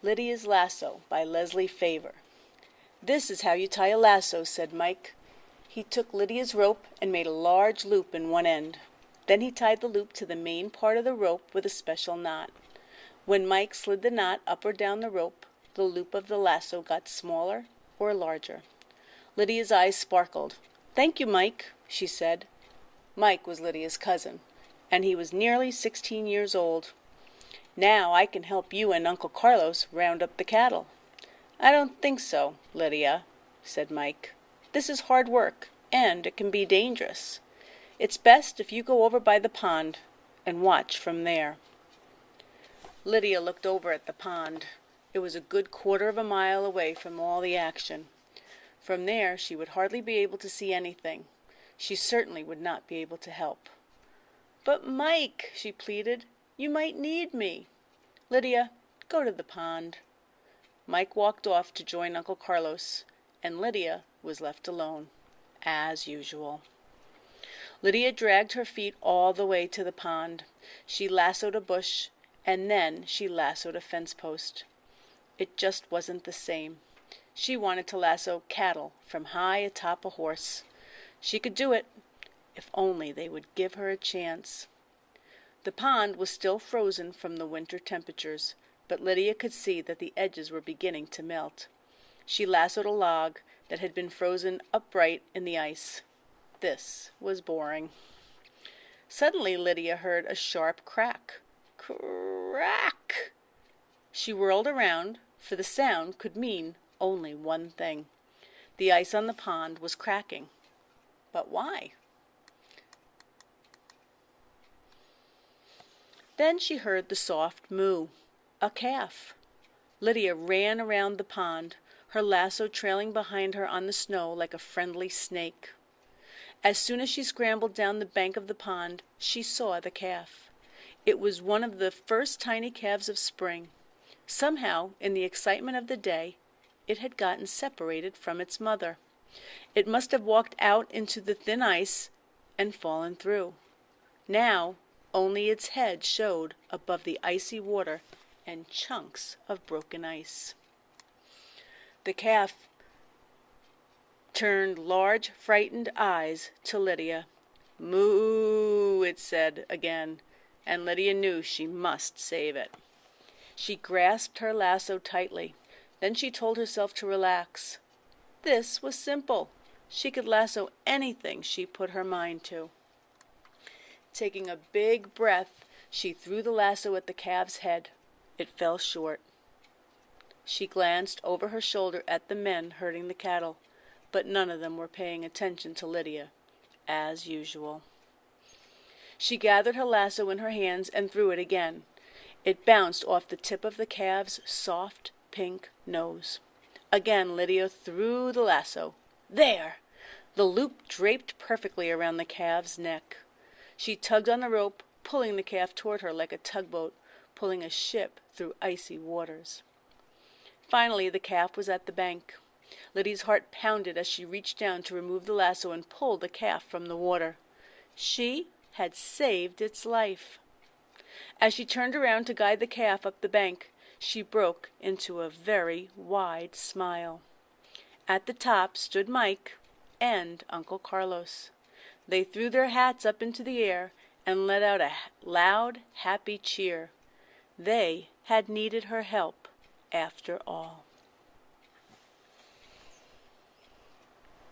Lydia's Lasso by Leslie Favor. "This is how you tie a lasso," said Mike. He took Lydia's rope and made a large loop in one end. Then he tied the loop to the main part of the rope with a special knot. When Mike slid the knot up or down the rope, the loop of the lasso got smaller or larger. Lydia's eyes sparkled. "Thank you, Mike," she said. Mike was Lydia's cousin, and he was nearly 16 years old. "Now I can help you and Uncle Carlos round up the cattle." "I don't think so, Lydia," said Mike. "This is hard work, and it can be dangerous. It's best if you go over by the pond and watch from there." Lydia looked over at the pond. It was a good quarter of a mile away from all the action. From there she would hardly be able to see anything. She certainly would not be able to help. "But Mike," she pleaded, "you might need me." "Lydia, go to the pond." Mike walked off to join Uncle Carlos, and Lydia was left alone, as usual. Lydia dragged her feet all the way to the pond. She lassoed a bush, and then she lassoed a fence post. It just wasn't the same. She wanted to lasso cattle from high atop a horse. She could do it, if only they would give her a chance. The pond was still frozen from the winter temperatures, but Lydia could see that the edges were beginning to melt. She lassoed a log that had been frozen upright in the ice. This was boring. Suddenly Lydia heard a sharp crack. Crack! She whirled around, for the sound could mean only one thing. The ice on the pond was cracking. But why? Then she heard the soft moo. A calf. Lydia ran around the pond, her lasso trailing behind her on the snow like a friendly snake. As soon as she scrambled down the bank of the pond, she saw the calf. It was one of the first tiny calves of spring. Somehow, in the excitement of the day, it had gotten separated from its mother. It must have walked out into the thin ice and fallen through. Now, only its head showed above the icy water and chunks of broken ice. The calf turned large, frightened eyes to Lydia. "Moo," it said again, and Lydia knew she must save it. She grasped her lasso tightly. Then she told herself to relax. This was simple. She could lasso anything she put her mind to. Taking a big breath, she threw the lasso at the calf's head. It fell short. She glanced over her shoulder at the men herding the cattle, but none of them were paying attention to Lydia, as usual. She gathered her lasso in her hands and threw it again. It bounced off the tip of the calf's soft pink nose. Again Lydia threw the lasso. There! The loop draped perfectly around the calf's neck. She tugged on the rope, pulling the calf toward her like a tugboat, pulling a ship through icy waters. Finally, the calf was at the bank. Lydia's heart pounded as she reached down to remove the lasso and pull the calf from the water. She had saved its life. As she turned around to guide the calf up the bank, she broke into a very wide smile. At the top stood Mike and Uncle Carlos. They threw their hats up into the air and let out a loud, happy cheer. They had needed her help after all.